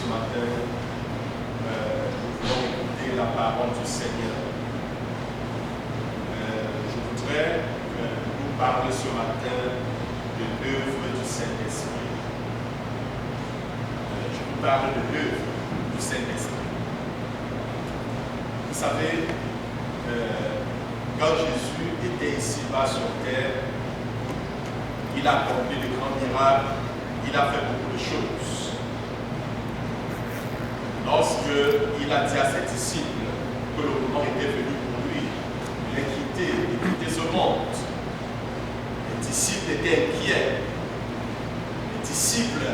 matin, nous voulons écouter la parole du Seigneur. Je voudrais nous parler ce matin de l'œuvre du Saint-Esprit. Je vous parle de l'œuvre du Saint-Esprit. Vous savez, quand Jésus était ici-bas sur terre, il a accompli de grands miracles, il a fait beaucoup de choses. Lorsqu'il a dit à ses disciples que le moment était venu pour lui, il a quitté ce monde. Les disciples étaient inquiets. Les disciples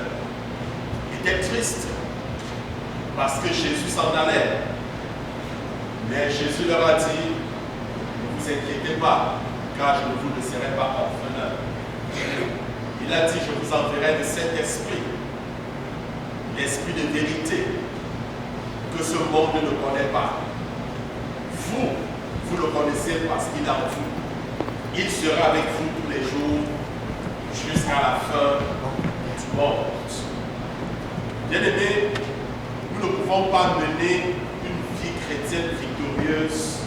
étaient tristes parce que Jésus s'en allait. Mais Jésus leur a dit, ne vous inquiétez pas, car je ne vous laisserai pas orphelins. Il a dit, je vous enverrai le Saint-Esprit, l'Esprit de vérité, que ce monde ne connaît pas. Vous le connaissez parce qu'il est en vous. Il sera avec vous tous les jours jusqu'à la fin du monde. Bien-aimés, nous ne pouvons pas mener une vie chrétienne victorieuse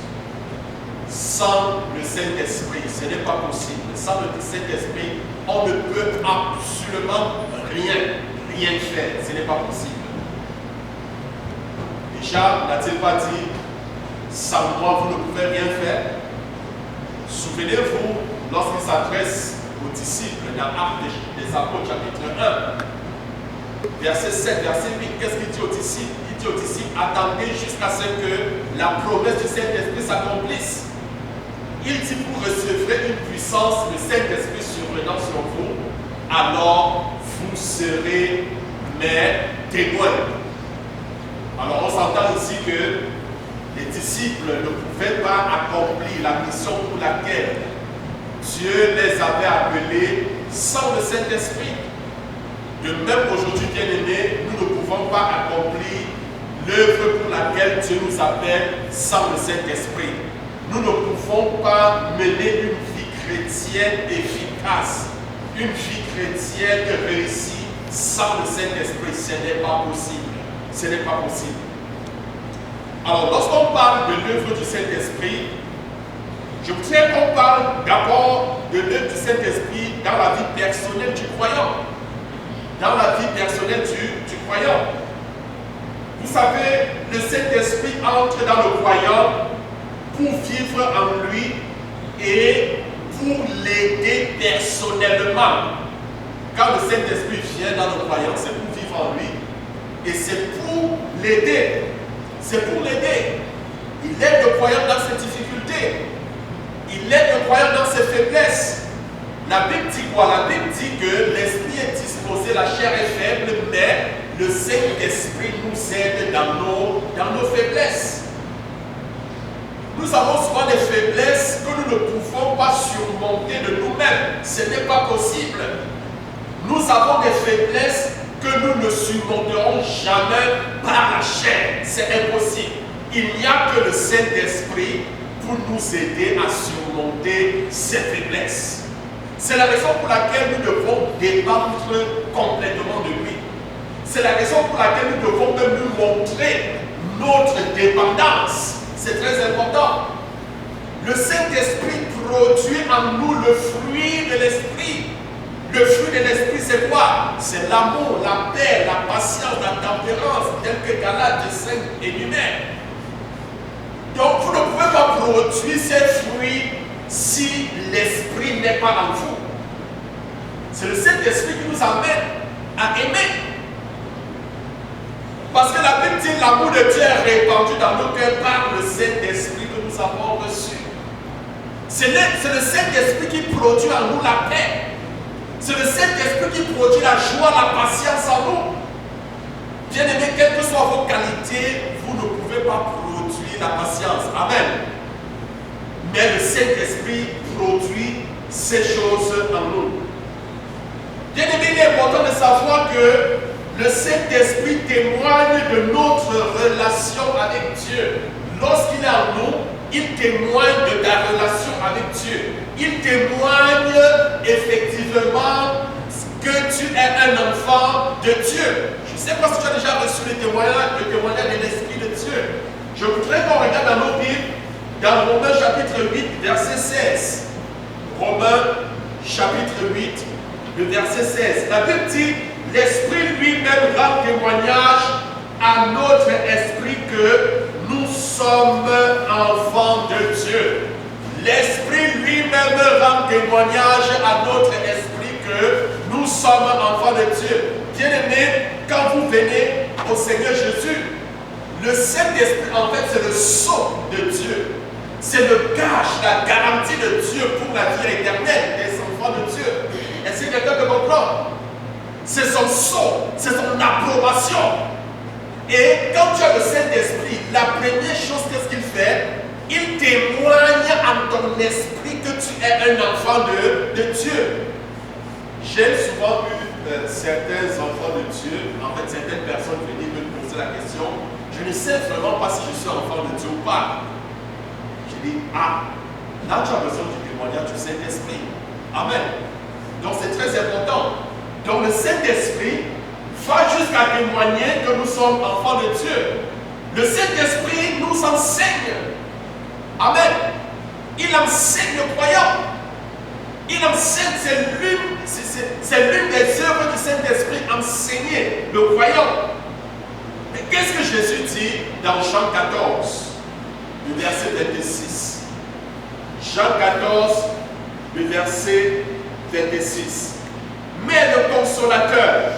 sans le Saint-Esprit. Ce n'est pas possible. Sans le Saint-Esprit, on ne peut absolument rien faire. Ce n'est pas possible. Déjà, n'a-t-il pas dit, sans moi, vous ne pouvez rien faire? Souvenez-vous, lorsqu'il s'adresse aux disciples dans Actes des Apôtres, chapitre 1, verset 7, verset 8, qu'est-ce qu'il dit aux disciples? Il dit aux disciples, attendez jusqu'à ce que la promesse du Saint-Esprit s'accomplisse. Il dit, vous recevrez une puissance, le Saint-Esprit survenant sur vous, alors vous serez mes témoins. Alors on s'entend ici que les disciples ne pouvaient pas accomplir la mission pour laquelle Dieu les avait appelés sans le Saint-Esprit. De même aujourd'hui, bien-aimés, nous ne pouvons pas accomplir l'œuvre pour laquelle Dieu nous appelle sans le Saint-Esprit. Nous ne pouvons pas mener une vie chrétienne efficace, une vie chrétienne réussie sans le Saint-Esprit. Ce n'est pas possible. Ce n'est pas possible. Alors, lorsqu'on parle de l'œuvre du Saint-Esprit, je voudrais qu'on parle d'abord de l'œuvre du Saint-Esprit dans la vie personnelle du croyant. Dans la vie personnelle du croyant. Vous savez, le Saint-Esprit entre dans le croyant pour vivre en lui et pour l'aider personnellement. Quand le Saint-Esprit vient dans le croyant, c'est pour vivre en lui et c'est pour l'aider. C'est pour l'aider. Il aide le croyant dans ses difficultés. Il aide le croyant dans ses faiblesses. La Bible dit quoi? La Bible dit que l'esprit est disposé, la chair est faible, mais le Saint-Esprit nous aide dans nos faiblesses. Nous avons souvent des faiblesses que nous ne pouvons pas surmonter de nous-mêmes. Ce n'est pas possible. Nous avons des faiblesses que nous ne surmonterons jamais par la chair. C'est impossible. Il n'y a que le Saint-Esprit pour nous aider à surmonter ces faiblesses. C'est la raison pour laquelle nous devons dépendre complètement de lui. C'est la raison pour laquelle nous devons même nous montrer notre dépendance. C'est très important. Le Saint-Esprit produit en nous le fruit de l'Esprit. Le fruit de l'Esprit, c'est quoi? C'est l'amour, la paix, la patience, la tempérance, tel que Galates 5 énumère. Donc, vous ne pouvez pas produire ces fruits si l'Esprit n'est pas en vous. C'est le Saint-Esprit qui nous amène à aimer. Parce que la Bible dit l'amour de Dieu est répandu dans nos cœurs par le Saint-Esprit que nous avons reçu. C'est le Saint-Esprit qui produit en nous la paix. C'est le Saint-Esprit qui produit la joie, la patience en nous. Bien-aimés, quelles que soient vos qualités, vous ne pouvez pas produire la patience. Amen. Mais le Saint-Esprit produit ces choses en nous. Bien-aimés, il est important de savoir que le Saint-Esprit témoigne de notre relation avec Dieu. Lorsqu'il est en nous, il témoigne de ta relation avec Dieu. Il témoigne effectivement que tu es un enfant de Dieu. Je sais pas si tu as déjà reçu le témoignage de l'Esprit de Dieu. Je voudrais qu'on regarde dans nos Bibles, dans Romains chapitre 8, verset 16. Romains chapitre 8, le verset 16. La Bible dit, l'Esprit lui-même rend témoignage à notre esprit que nous sommes enfants de Dieu. L'Esprit lui-même rend témoignage à notre esprit que nous sommes enfants de Dieu. Bien-aimés, quand vous venez au Seigneur Jésus, le Saint-Esprit, en fait, c'est le sceau de Dieu. C'est le gage, la garantie de Dieu pour la vie éternelle des enfants de Dieu. Est-ce que quelqu'un peut comprendre? C'est son sceau, c'est son approbation. Et quand tu as le Saint-Esprit, la première chose, qu'est-ce qu'il fait? Il témoigne en ton esprit que tu es un enfant de Dieu. J'ai souvent vu certains enfants de Dieu, en fait certaines personnes venir me poser la question, je ne sais vraiment pas si je suis enfant de Dieu ou pas. Je dis, ah, là tu as besoin du témoignage du Saint-Esprit. Amen. Donc c'est très important. Donc le Saint-Esprit va jusqu'à témoigner que nous sommes enfants de Dieu. Le Saint-Esprit nous enseigne. Amen. Il enseigne le croyant. Il enseigne, c'est l'une des œuvres du Saint-Esprit, enseigner le croyant. Mais qu'est-ce que Jésus dit dans Jean 14, le verset 26? Jean 14, le verset 26. Mais le consolateur,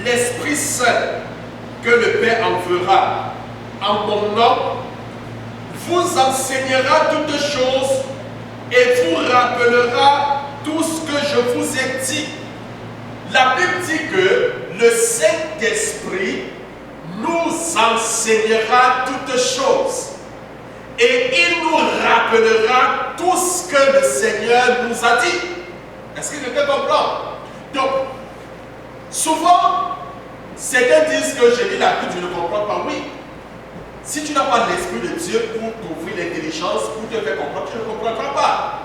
l'Esprit Saint, que le Père enverra en mon nom, vous enseignera toutes choses et vous rappellera tout ce que je vous ai dit. La Bible dit que le Saint-Esprit nous enseignera toutes choses et il nous rappellera tout ce que le Seigneur nous a dit. Est-ce que quelqu'un comprend? Donc, souvent, certains disent que je lis la Bible, je ne comprends pas. Oui. Si tu n'as pas l'Esprit de Dieu pour t'ouvrir l'intelligence, pour te faire comprendre, tu ne comprendras pas.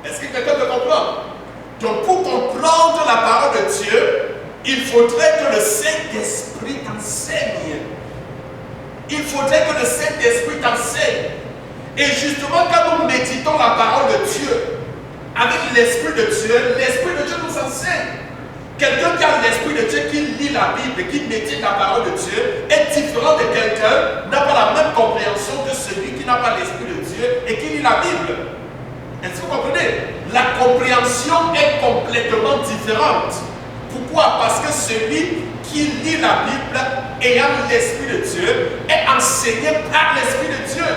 Est-ce que quelqu'un peut comprendre? Donc pour comprendre la parole de Dieu, il faudrait que le Saint-Esprit t'enseigne. Il faudrait que le Saint-Esprit t'enseigne. Et justement, quand nous méditons la parole de Dieu, avec l'Esprit de Dieu nous enseigne. Quelqu'un qui a l'Esprit de Dieu, qui lit la Bible, qui médite la parole de Dieu, est différent de quelqu'un qui n'a pas la même compréhension que celui qui n'a pas l'Esprit de Dieu et qui lit la Bible. Est-ce que vous comprenez? La compréhension est complètement différente. Pourquoi? Parce que celui qui lit la Bible, ayant l'Esprit de Dieu, est enseigné par l'Esprit de Dieu.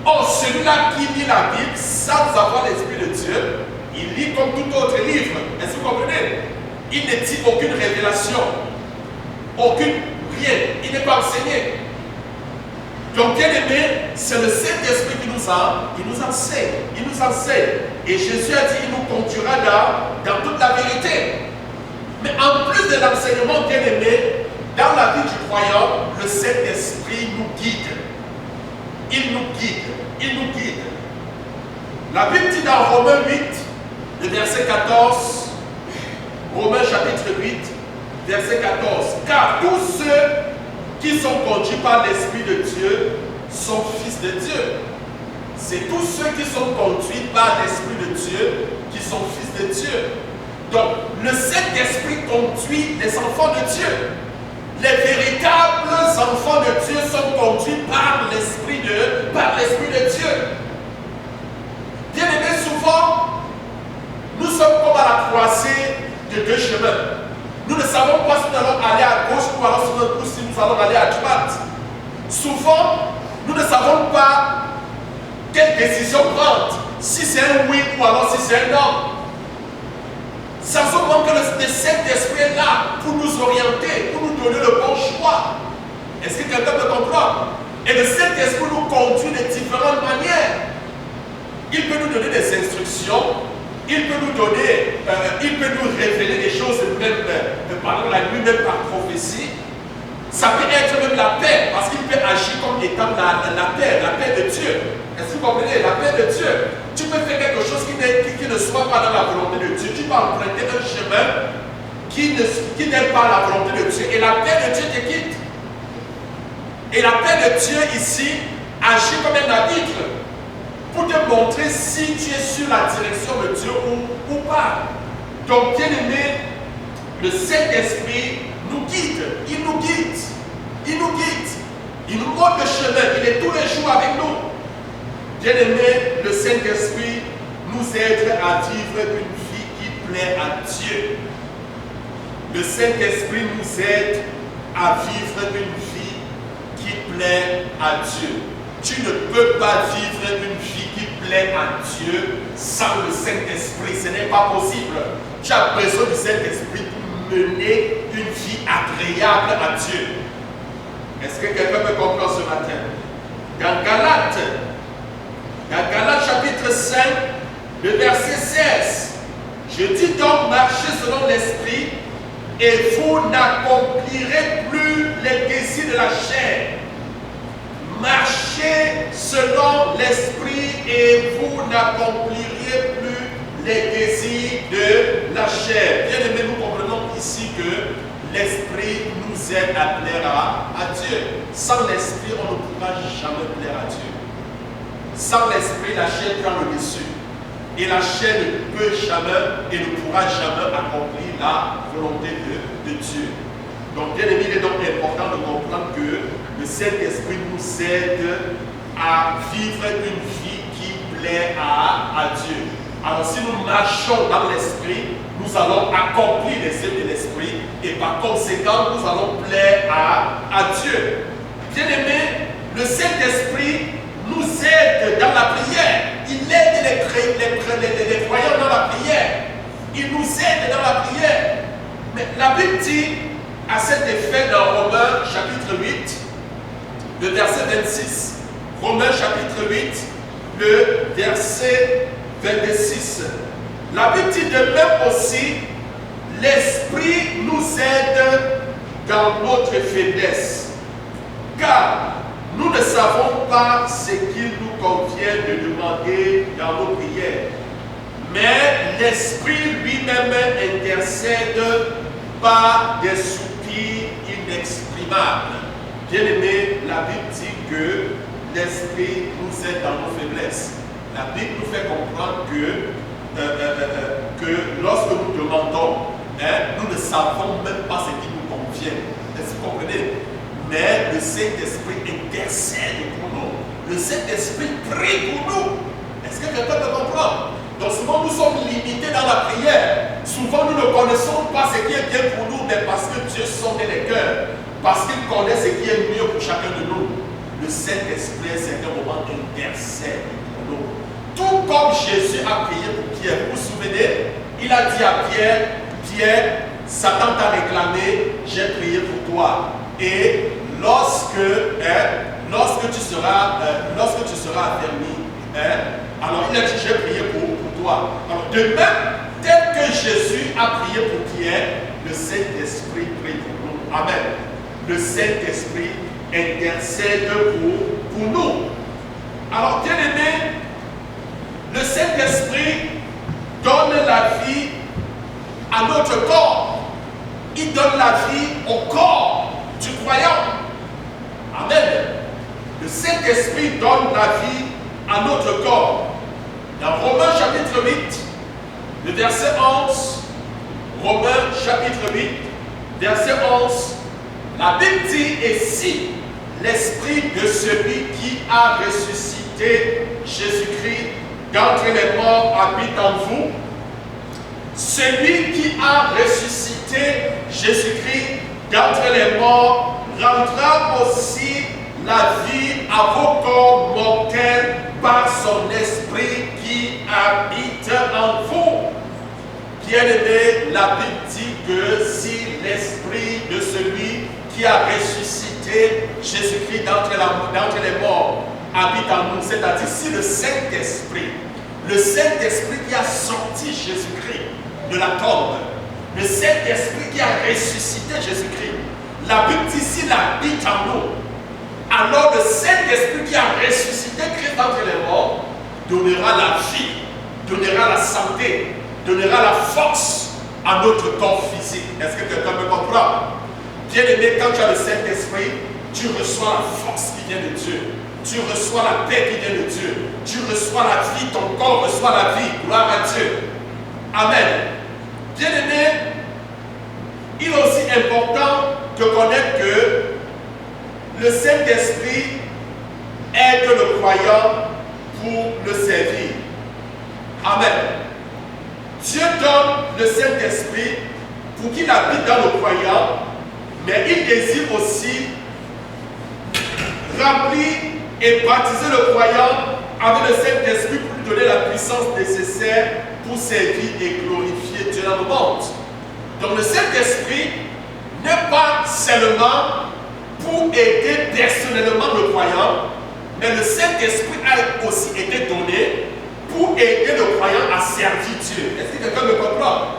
Or, celui-là qui lit la Bible sans avoir l'Esprit de Dieu, il lit comme tout autre livre. Est-ce que vous comprenez? Il ne dit aucune révélation, rien, il n'est pas enseigné. Donc, bien aimé, c'est le Saint-Esprit qui nous enseigne. Et Jésus a dit, il nous conduira dans toute la vérité. Mais en plus de l'enseignement, bien aimé, dans la vie du croyant, le Saint-Esprit nous guide. Il nous guide. La Bible dit dans Romains 8, le verset 14, Romains chapitre 8, verset 14. Car tous ceux qui sont conduits par l'Esprit de Dieu sont fils de Dieu. C'est tous ceux qui sont conduits par l'Esprit de Dieu qui sont fils de Dieu. Donc, le Saint-Esprit conduit les enfants de Dieu. Les véritables enfants de Dieu sont conduits par l'Esprit de Dieu. Bien aimé, souvent, nous sommes comme à la croisée de deux chemins. Nous ne savons pas si nous allons aller à gauche ou si nous allons aller à droite. Souvent, nous ne savons pas quelle décision prendre. Si c'est un oui ou alors si c'est un non. Ça se voit que le Saint-Esprit est là pour nous orienter, pour nous donner le bon choix. Est-ce que quelqu'un peut comprendre? Et le Saint-Esprit nous conduit de différentes manières. Il peut nous donner des instructions. Il peut nous donner, il peut nous révéler des choses même pendant la nuit, même par prophétie. Ça peut être même la paix, parce qu'il peut agir comme étant la paix de Dieu. Est-ce que vous comprenez? La paix de Dieu. Tu peux faire quelque chose qui ne soit pas dans la volonté de Dieu. Tu peux emprunter un chemin qui n'aime pas la volonté de Dieu. Et la paix de Dieu te quitte. Et la paix de Dieu ici agit comme un arbitre pour te montrer si tu es sur la direction de Dieu ou pas. Donc, bien aimé, le Saint-Esprit nous guide. Il nous guide. Il nous guide. Il nous montre le chemin. Il est tous les jours avec nous. Bien aimé, le Saint-Esprit nous aide à vivre une vie qui plaît à Dieu. Le Saint-Esprit nous aide à vivre une vie qui plaît à Dieu. Tu ne peux pas vivre une vie qui plaît à Dieu sans le Saint-Esprit. Ce n'est pas possible. Tu as besoin du Saint-Esprit pour mener une vie agréable à Dieu. Est-ce que quelqu'un peut comprendre ce matin? Dans Galates chapitre 5, le verset 16, je dis donc, marchez selon l'Esprit et vous n'accomplirez plus les désirs de la chair. Marchez selon l'Esprit et vous n'accomplirez plus les désirs de la chair. Bien aimé, nous comprenons ici que l'Esprit nous aide à plaire à Dieu. Sans l'Esprit, on ne pourra jamais plaire à Dieu. Sans l'Esprit, la chair prend le dessus. Et la chair ne peut jamais et ne pourra jamais accomplir la volonté de Dieu. Donc, bien aimé, il est donc important de comprendre que le Saint-Esprit nous aide à vivre une vie qui plaît à Dieu. Alors, si nous marchons dans l'Esprit, nous allons accomplir les œuvres de l'Esprit et par conséquent, nous allons plaire à Dieu. Bien aimé, le Saint-Esprit nous aide dans la prière. Il aide les croyants dans la prière. Il nous aide dans la prière. Mais la Bible dit à cet effet dans Romains chapitre 8, le verset 26. Romains chapitre 8, le verset 26. La Bible dit de même aussi, l'Esprit nous aide dans notre faiblesse. Car nous ne savons pas ce qu'il nous convient de demander dans nos prières. Mais l'Esprit lui-même intercède par des soupirs inexprimables. Bien-aimé, la Bible dit que l'Esprit nous aide dans nos faiblesses. La Bible nous fait comprendre que lorsque nous demandons, nous ne savons même pas ce qui nous convient. Est-ce que vous comprenez? Mais le Saint-Esprit intercède pour nous. Le Saint-Esprit prie pour nous. Est-ce que quelqu'un peut comprendre? Donc souvent nous sommes limités dans la prière. Souvent nous ne connaissons pas ce qui est bien pour nous, mais parce que Dieu sonde les cœurs. Parce qu'il connaît ce qui est mieux pour chacun de nous. Le Saint-Esprit à un certain moment intercède pour nous. Tout comme Jésus a prié pour Pierre. Vous vous souvenez? Il a dit à Pierre, Pierre, Satan t'a réclamé, j'ai prié pour toi. Et lorsque tu seras affermi, alors il a dit, j'ai prié pour toi. Alors de même, tel que Jésus a prié pour Pierre, le Saint-Esprit prie pour nous. Amen. Le Saint-Esprit intercède pour nous. Alors bien aimé, le Saint-Esprit donne la vie à notre corps. Il donne la vie au corps du croyant. Amen. Le Saint-Esprit donne la vie à notre corps. Dans Romains chapitre 8, le verset 11, Romains chapitre 8, verset 11, la Bible dit, et si l'Esprit de celui qui a ressuscité Jésus-Christ d'entre les morts habite en vous, celui qui a ressuscité Jésus-Christ d'entre les morts rendra aussi la vie à vos corps mortels par son esprit qui habite en vous. Bien-aimé, la Bible dit que si l'esprit de celui qui a ressuscité Jésus-Christ d'entre les morts habite en nous, c'est-à-dire si le Saint-Esprit qui a sorti Jésus-Christ de la tombe, le Saint-Esprit qui a ressuscité Jésus-Christ, la Bible dit s'il habite en nous, alors le Saint-Esprit qui a ressuscité Christ d'entre les morts donnera la vie, donnera la santé, donnera la force à notre corps physique. Est-ce que quelqu'un me comprend? Bien aimé, quand tu as le Saint-Esprit, tu reçois la force qui vient de Dieu. Tu reçois la paix qui vient de Dieu. Tu reçois la vie, ton corps reçoit la vie. Gloire à Dieu. Amen. Bien aimé, il est aussi important de connaître que le Saint-Esprit aide le croyant pour le servir. Amen. Dieu donne le Saint-Esprit pour qu'il habite dans le croyant, mais il désire aussi remplir et baptiser le croyant avec le Saint-Esprit pour lui donner la puissance nécessaire pour servir et glorifier Dieu dans le monde. Donc le Saint-Esprit n'est pas seulement pour aider personnellement le croyant, mais le Saint-Esprit a aussi été donné pour aider le croyant à servir Dieu. Est-ce que quelqu'un me comprend?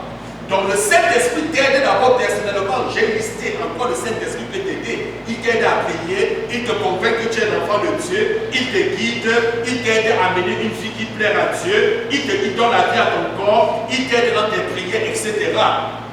Donc le Saint-Esprit t'aide d'abord personnellement. J'ai listé encore, le Saint-Esprit peut t'aider. Il t'aide à prier, il te convainc que tu es un enfant de Dieu, il te guide, il t'aide à mener une vie qui plaît à Dieu, il donne la vie à ton corps, il t'aide dans tes prières, etc.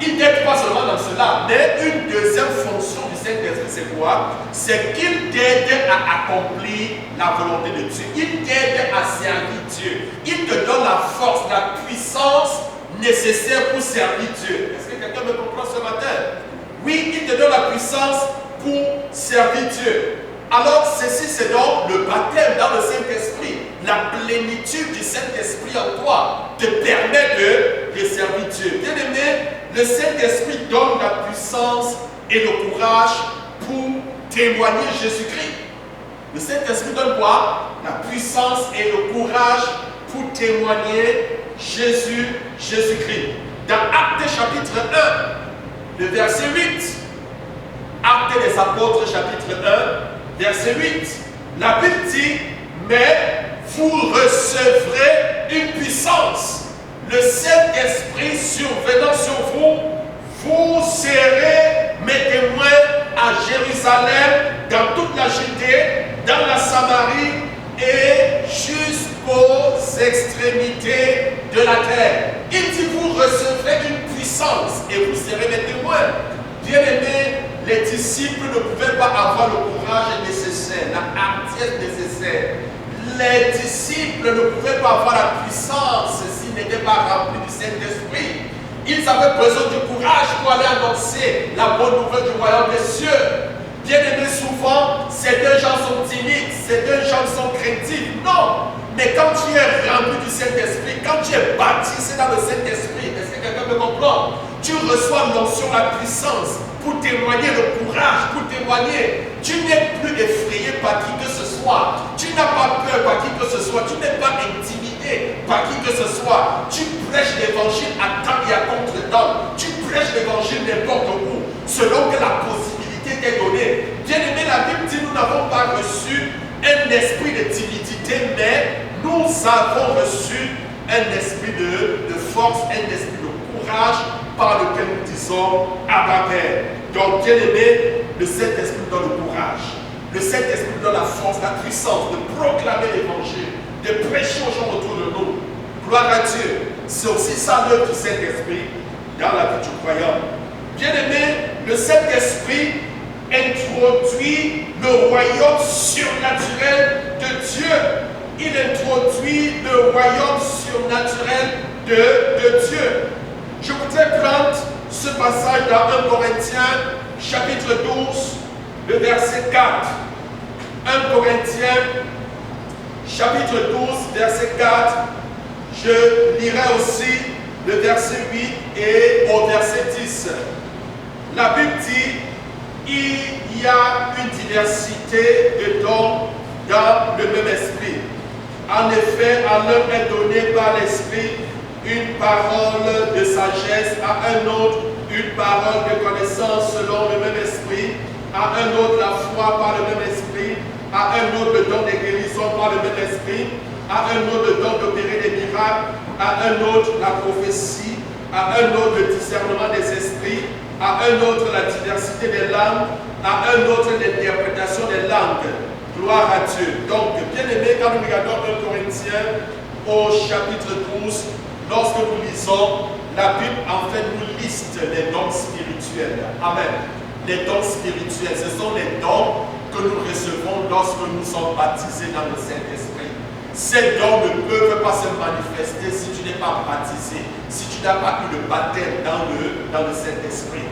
Il t'aide pas seulement dans cela, mais une deuxième fonction du Saint-Esprit, c'est quoi? C'est qu'il t'aide à accomplir la volonté de Dieu. Il t'aide à servir Dieu. Il te donne la force, la puissance nécessaire pour servir Dieu. Est-ce que quelqu'un me comprend ce matin? Oui, il te donne la puissance pour servir Dieu. Alors, ceci, c'est donc le baptême dans le Saint-Esprit. La plénitude du Saint-Esprit en toi te permet de servir Dieu. Bien aimé, le Saint-Esprit donne la puissance et le courage pour témoigner Jésus-Christ. Le Saint-Esprit donne quoi? La puissance et le courage pour témoigner Jésus-Christ. Dans Actes chapitre 1, le verset 8, Actes des Apôtres chapitre 1, verset 8, la Bible dit, mais vous recevrez une puissance. Le Saint-Esprit survenant sur vous, vous serez mes témoins à Jérusalem, dans toute la Judée, dans la Samarie et jusqu'aux extrémités de la terre. Il dit, vous recevrez une puissance et vous serez mes témoins. Bien aimés, les disciples ne pouvaient pas avoir le courage nécessaire, la hardiesse nécessaire. Les disciples ne pouvaient pas avoir la puissance s'ils n'étaient pas remplis du Saint-Esprit. Ils avaient besoin du courage pour aller annoncer la bonne nouvelle du royaume des cieux. Bien aimé, souvent, certains gens sont timides, certains gens sont craintifs. Non, mais quand tu es rempli du Saint-Esprit, quand tu es baptisé dans le Saint-Esprit, est-ce que quelqu'un me comprend? Tu reçois l'onction, la puissance pour témoigner, le courage pour témoigner. Tu n'es plus effrayé par qui que ce soit. Tu n'as pas peur par qui que ce soit. Tu n'es pas intimidé par qui que ce soit. Tu prêches l'évangile à temps et à contre-temps. Tu prêches l'évangile n'importe où, selon que la possibilité t'est donnée. Bien aimé, la Bible dit, nous n'avons pas reçu un esprit de timidité, mais nous avons reçu un esprit de force, un esprit de courage par lequel nous disons Abba Père. Donc, bien aimé, le Saint-Esprit donne le courage. Le Saint-Esprit donne la force, la puissance de proclamer l'évangile, de prêcher aux gens autour de nous. Gloire à Dieu. C'est aussi ça l'œuvre du Saint-Esprit dans la vie du croyant. Bien aimé, le Saint-Esprit introduit le royaume surnaturel de Dieu. Il introduit le royaume surnaturel de Dieu. Je voudrais prendre ce passage dans 1 Corinthiens, chapitre 12, le verset 4. 1 Corinthiens, chapitre 12, verset 4. Je lirai aussi le verset 8 et au verset 10. La Bible dit, il y a une diversité de dons dans le même esprit. En effet, à l'un est donné par l'esprit une parole de sagesse, à un autre une parole de connaissance selon le même esprit, à un autre la foi par le même esprit, à un autre le don de guérison par le même esprit, à un autre le don d'opérer des miracles, à un autre la prophétie, à un autre le discernement des esprits, à un autre la diversité des langues, à un autre l'interprétation des langues. Gloire à Dieu. Donc, bien aimé, quand nous regardons 1 Corinthiens au chapitre 12, lorsque nous lisons la Bible en fait nous liste les dons spirituels. Amen. Les dons spirituels, ce sont les dons que nous recevons lorsque nous sommes baptisés dans le Saint-Esprit. Ces dons ne peuvent pas se manifester si tu n'es pas baptisé, si tu n'as pas eu le baptême dans le Saint-Esprit.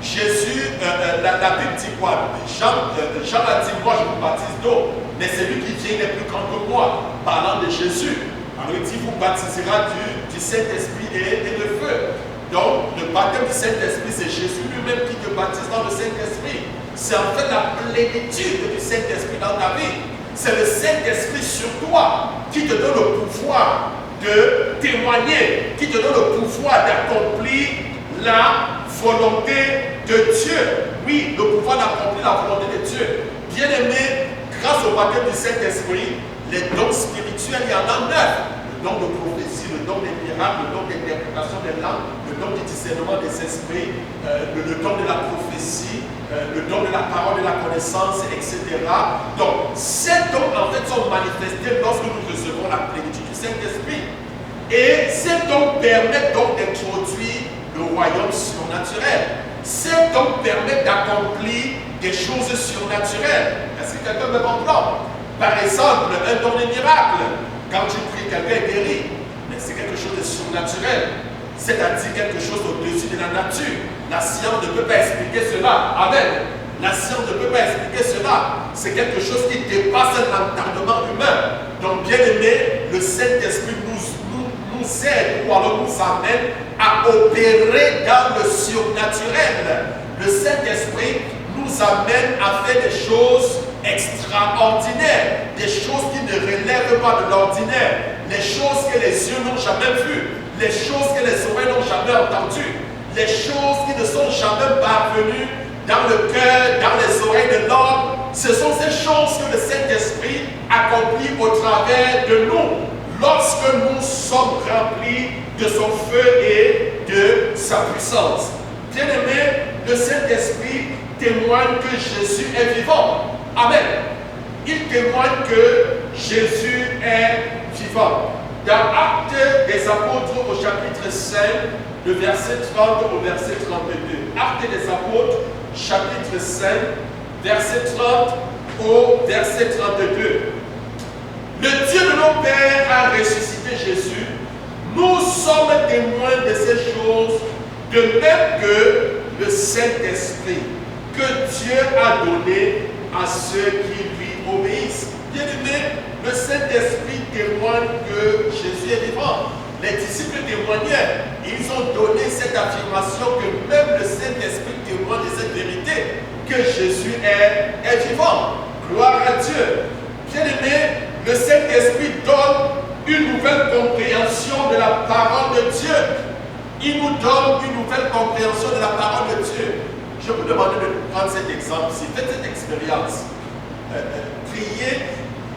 Jésus, la Bible dit quoi? Jean a dit, moi je vous baptise d'eau, mais celui qui vient est plus grand que moi, parlant de Jésus. Alors il dit, vous baptisera du Saint-Esprit et de feu. Donc, le baptême du Saint-Esprit, c'est Jésus lui-même qui te baptise dans le Saint-Esprit. C'est en fait la plénitude du Saint-Esprit dans ta vie. C'est le Saint-Esprit sur toi qui te donne le pouvoir de témoigner, qui te donne le pouvoir d'accomplir la volonté de Dieu. Oui, le pouvoir d'accomplir la volonté de Dieu. Bien-aimé, grâce au baptême du Saint-Esprit, les dons spirituels, il y en a 9. Le don de prophétie, le don des miracles, le don d'interprétation des langues, le don du discernement des esprits, le don de la prophétie, le don de la parole, de la connaissance, etc. Donc, ces dons, en fait, sont manifestés lorsque nous recevons la plénitude du Saint-Esprit. Et ces dons permettent donc d'introduire le royaume surnaturel. Ces dons permettent d'accomplir des choses surnaturelles. Est-ce que quelqu'un me comprend? Par exemple, un don de miracle. Quand tu pries, quelqu'un est guéri. Mais c'est quelque chose de surnaturel. C'est-à-dire quelque chose au-dessus de la nature. La science ne peut pas expliquer cela. Amen. La science ne peut pas expliquer cela. C'est quelque chose qui dépasse l'entendement humain. Donc, bien aimé, le Saint-Esprit nous aide ou alors nous amène à opérer dans le surnaturel. Le Saint-Esprit nous amène à faire des choses extraordinaires, des choses qui ne relèvent pas de l'ordinaire, les choses que les yeux n'ont jamais vues, les choses que les oreilles n'ont jamais entendues, les choses qui ne sont jamais parvenues dans le cœur, dans les oreilles de l'homme. Ce sont ces choses que le Saint-Esprit accomplit au travers de nous, lorsque nous sommes remplis de son feu et de sa puissance. Bien-aimé, le Saint-Esprit témoigne que Jésus est vivant. Amen. Il témoigne que Jésus est vivant. Dans Actes des Apôtres au chapitre 5, le verset 30 au verset 32. Actes des Apôtres, chapitre 5, verset 30 au verset 32. Le Dieu de nos pères a ressuscité Jésus. Nous sommes témoins de ces choses, de même que le Saint-Esprit que Dieu a donné à ceux qui lui obéissent. Bien-aimé, le Saint-Esprit témoigne que Jésus est vivant. Les disciples témoignaient. Ils ont donné cette affirmation que même le Saint-Esprit témoigne de cette vérité, que Jésus est vivant. Gloire à Dieu. Bien-aimé, le Saint-Esprit donne une nouvelle compréhension de la parole de Dieu. Il nous donne une nouvelle compréhension de la parole de Dieu. Je vous demande de prendre cet exemple-ci. Faites cette expérience. Priez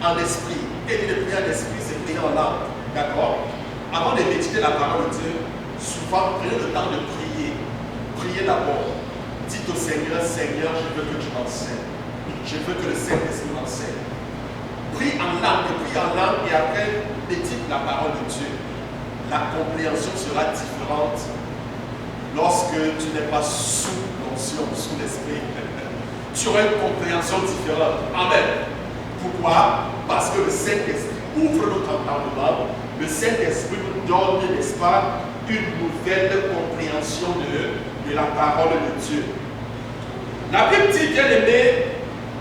en esprit. Et de prier en esprit, c'est prier en langue. D'accord? Avant de méditer la parole de Dieu, souvent prenez le temps de prier. Priez d'abord. Dites au Seigneur, Seigneur, je veux que tu m'enseignes. Je veux que le Saint-Esprit m'enseigne. Prie en langue, et après médite la parole de Dieu. La compréhension sera différente lorsque tu n'es pas sous l'onction, sous l'esprit. Tu auras une compréhension différente. Amen. Pourquoi? Parce que le Saint-Esprit ouvre notre entendement. Le Saint-Esprit nous donne, n'est-ce pas, une nouvelle compréhension de la parole de Dieu. La Bible dit, bien aimé,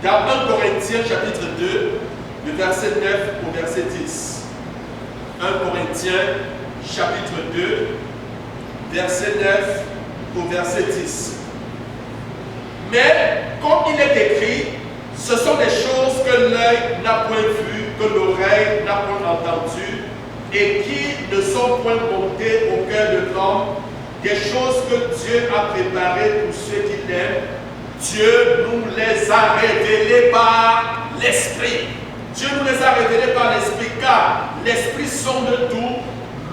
dans 1 Corinthiens chapitre 2, le verset 9 au verset 10. 1 Corinthiens chapitre 2, verset 9 au verset 10. Mais, comme il est écrit, ce sont des choses que l'œil n'a point vues, que l'oreille n'a point entendues, et qui ne sont point montées au cœur de l'homme, des choses que Dieu a préparées pour ceux qui l'aiment. Dieu nous les a révélées par l'Esprit. Dieu nous les a révélées par l'Esprit, car l'Esprit sonde tout,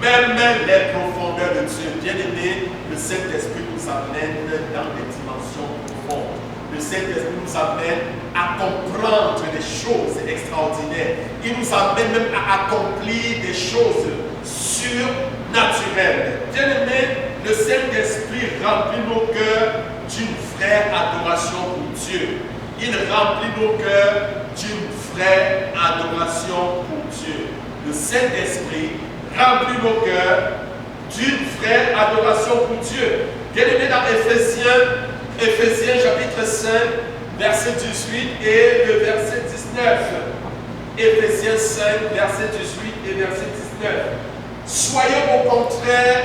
même les profondeurs de Dieu. Bien-aimé, le Saint-Esprit nous amène dans des dimensions profondes. Le Saint-Esprit nous amène à comprendre des choses extraordinaires. Il nous amène même à accomplir des choses surnaturelles. Bien-aimé, le Saint-Esprit remplit nos cœurs d'une vraie adoration pour Dieu. Il remplit nos cœurs d'une vraie adoration pour Dieu. Le Saint-Esprit remplit nos cœurs d'une vraie adoration pour Dieu. Bien-aimé dans Éphésiens chapitre 5, verset 18 et le verset 19. Éphésiens 5, verset 18 et verset 19. Soyez au contraire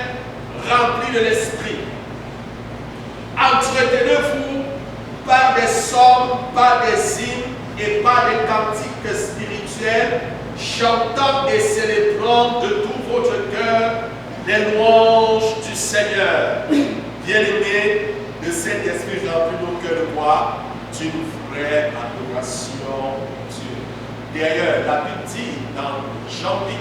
remplis de l'Esprit. Entretenez-vous par des psaumes, par des hymnes et par des cantiques spirituels, chantant et célébrant de tout votre cœur les louanges du Seigneur. Bien-aimés, le Saint-Esprit remplit nos cœurs de quoi? D'une vraie adoration de Dieu. D'ailleurs, la Bible dit dans Jean 8,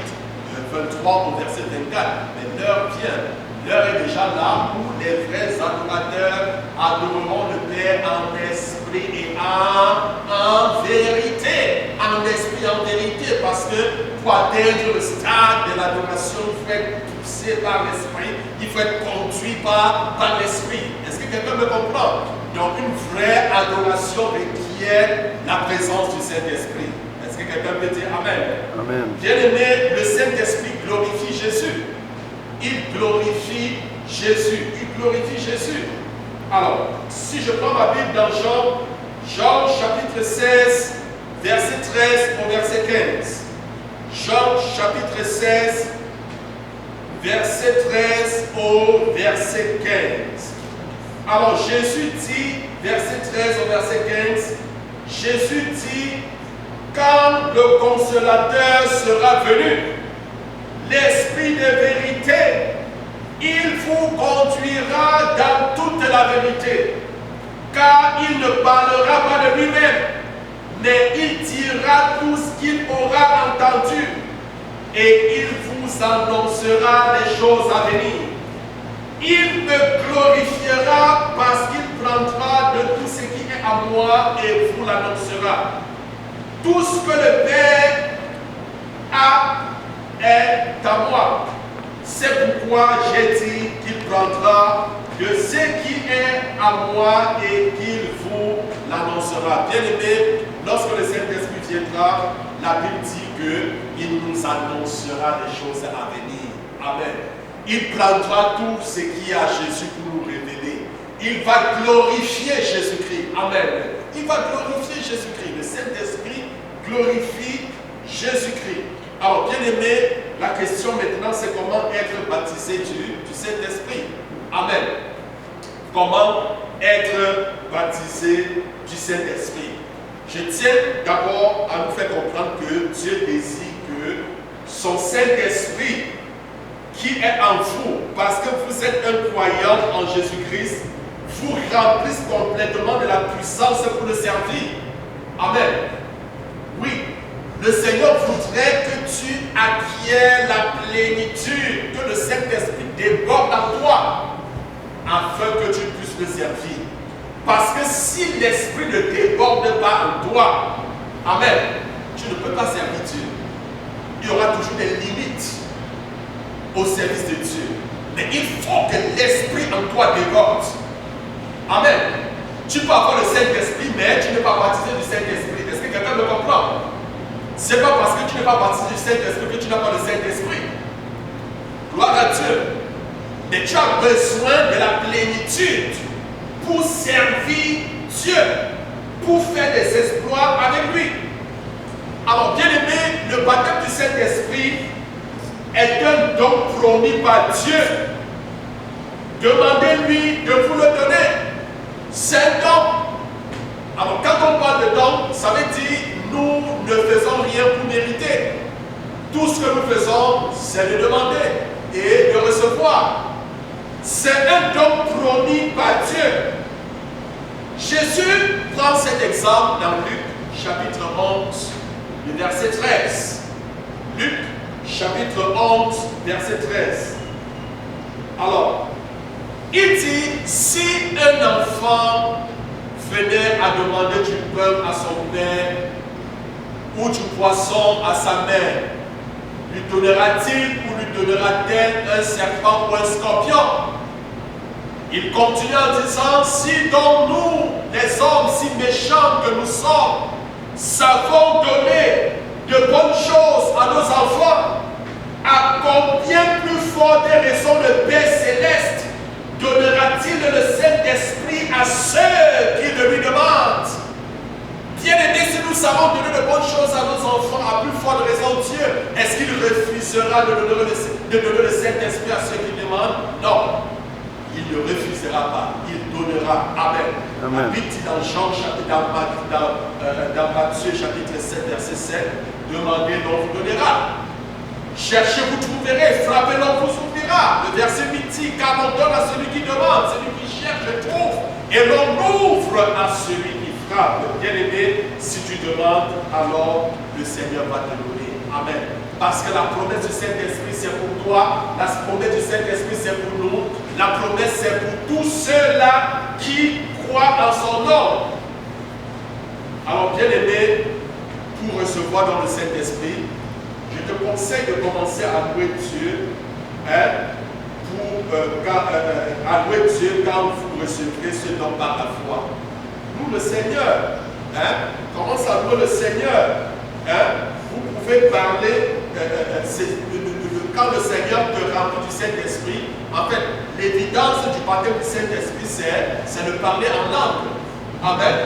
23 au verset 24, mais l'heure vient, l'heure est déjà là où les vrais adorateurs adoreront le Père en esprit et en vérité. En esprit et en vérité, parce que pour atteindre le stade de l'adoration, il faut être poussé par l'esprit, il faut être conduit par l'esprit. Est-ce que quelqu'un me comprend? Donc une vraie adoration requiert la présence du Saint-Esprit. Est-ce que quelqu'un peut dire Amen? Amen. Bien-aimé, le Saint-Esprit glorifie Jésus. Il glorifie Jésus. Il glorifie Jésus. Alors, si je prends ma Bible dans Jean chapitre 16, verset 13 au verset 15. Jean chapitre 16, verset 13 au verset 15. Alors Jésus dit, verset 13 au verset 15, Jésus dit, quand le consolateur sera venu, l'Esprit de vérité, il vous conduira dans toute la vérité, car il ne parlera pas de lui-même, mais il dira tout ce qu'il aura entendu, et il vous annoncera les choses à venir. Il me glorifiera parce qu'il prendra de tout ce qui est à moi et vous l'annoncera. Tout ce que le Père a est à moi. C'est pourquoi j'ai dit qu'il prendra de ce qui est à moi et qu'il vous l'annoncera. Bien-aimé, lorsque le Saint-Esprit viendra, la Bible dit qu'il nous annoncera les choses à venir. Amen. Il prendra tout ce qui est à Jésus pour nous révéler. Il va glorifier Jésus-Christ. Amen. Il va glorifier Jésus-Christ. Le Saint-Esprit glorifie Jésus-Christ. Alors, bien aimé, la question maintenant, c'est comment être baptisé du Saint-Esprit. Amen. Comment être baptisé du Saint-Esprit. Je tiens d'abord à nous faire comprendre que Dieu désire que son Saint-Esprit qui est en vous, parce que vous êtes un croyant en Jésus-Christ, vous remplisse complètement de la puissance pour le servir. Amen. Oui, le Seigneur voudrait que tu acquières la plénitude, que le Saint-Esprit déborde en toi, afin que tu puisses le servir. Parce que si l'Esprit ne déborde pas en toi, Amen, tu ne peux pas servir Dieu. Il y aura toujours des limites au service de Dieu. Mais il faut que l'Esprit en toi déborde. Amen. Tu peux avoir le Saint-Esprit, mais tu n'es pas baptisé du Saint-Esprit. Est-ce que quelqu'un me comprend? Ce n'est pas parce que tu n'es pas baptisé du Saint-Esprit que tu n'as pas le Saint-Esprit. Gloire à Dieu. Mais tu as besoin de la plénitude pour servir Dieu, pour faire des exploits avec lui. Alors, bien aimé, le baptême du Saint-Esprit est un don promis par Dieu. Demandez-lui de vous le donner. C'est un don. Alors quand on parle de don, ça veut dire nous ne faisons rien pour mériter. Tout ce que nous faisons, c'est de demander et de recevoir. C'est un don promis par Dieu. Jésus prend cet exemple dans Luc chapitre 11, le verset 13. Luc chapitre 11, verset 13. Alors, il dit, si un enfant venait à demander du pain à son père ou du poisson à sa mère, lui donnera-t-il ou lui donnera-t-elle un serpent ou un scorpion? Il continue en disant, si donc nous, les hommes si méchants que nous sommes, savons donner de bonnes choses à nos enfants, à combien plus forte raison le Père Céleste donnera-t-il le Saint-Esprit à ceux qui le lui demandent? Bien-aimés, si nous savons donner de bonnes choses à nos enfants, à plus forte raison Dieu, est-ce qu'il refusera de donner le Saint-Esprit à ceux qui demandent? Non. Il ne refusera pas, il donnera. Amen. La Bible dit dans Matthieu chapitre 7, verset 7, demandez, l'on vous donnera. Cherchez, vous trouverez. Frappez, l'on vous ouvrira. Le verset 8 dit, car on donne à celui qui demande, celui qui cherche, trouve. Et l'on ouvre à celui qui frappe. Bien-aimé, si tu demandes, alors le Seigneur va te donner. Amen. Parce que la promesse du Saint-Esprit, c'est pour toi. La promesse du Saint-Esprit, c'est pour nous. La promesse, c'est pour tous ceux-là qui croient en son nom. Alors, bien-aimé, pour recevoir dans le Saint-Esprit, je te conseille de commencer à louer Dieu, à louer Dieu quand vous recevrez ce don par la foi. Loue le Seigneur. Commence à louer le Seigneur. Vous pouvez parler, quand le Seigneur te remplit du Saint-Esprit, en fait, l'évidence du baptême du Saint-Esprit, c'est le parler en langue. Amen.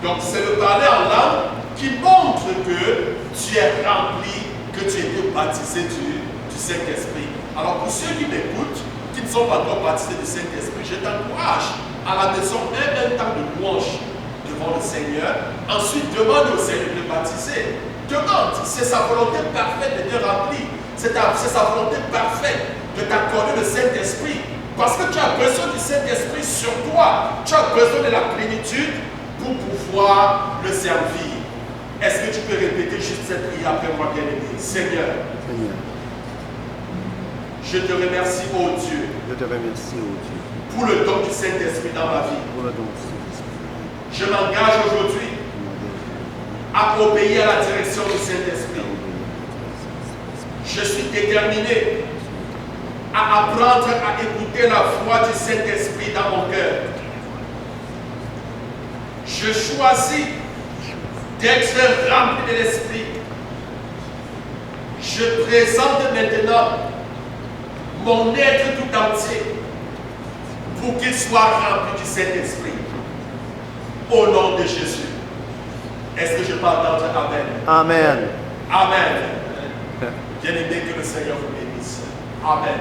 Donc, c'est le parler en langue qui montre que tu es rempli, que tu es été baptisé du Saint-Esprit. Alors, pour ceux qui m'écoutent, qui ne sont pas encore baptisés du Saint-Esprit, je t'encourage à la maison, un temps de louange devant le Seigneur. Ensuite, demande au Seigneur de te baptiser. Demande, c'est sa volonté parfaite de te remplir. C'est sa volonté parfaite de t'accorder le Saint-Esprit. Parce que tu as besoin du Saint-Esprit sur toi. Tu as besoin de la plénitude pour pouvoir le servir. Est-ce que tu peux répéter juste cette prière après moi, bien-aimé? Seigneur, je te remercie, ô Dieu, pour le don du Saint-Esprit dans ma vie. Je m'engage aujourd'hui à obéir à la direction du Saint-Esprit. Je suis déterminé à apprendre à écouter la voix du Saint-Esprit dans mon cœur. Je choisis d'être rempli de l'Esprit. Je présente maintenant mon être tout entier pour qu'il soit rempli du Saint-Esprit. Au nom de Jésus. Est-ce que je peux entendre Amen? Amen. Amen. Bien-aimé, que le Seigneur vous bénisse. Amen.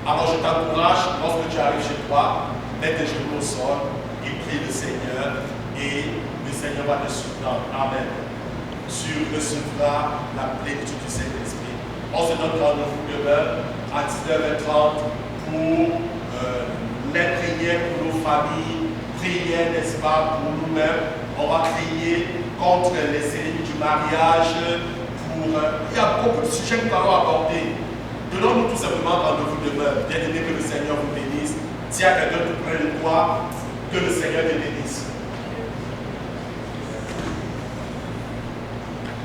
Alors je t'encourage, lorsque tu arrives chez toi, mets tes genoux au sol, et prie le Seigneur, et le Seigneur va te soutenir. Amen. Tu recevras la plénitude du Saint-Esprit. On se donne rendez-vous demain à 19h30 pour les prières pour nos familles, prières, n'est-ce pas, pour nous-mêmes. On va prier contre les cérémonies du mariage. Il y a beaucoup de sujets que nous allons aborder. Donnons-nous tout simplement rendez-vous demain. Bien aimé, que le Seigneur vous bénisse. Si à quelqu'un tout près de toi, que le Seigneur te bénisse.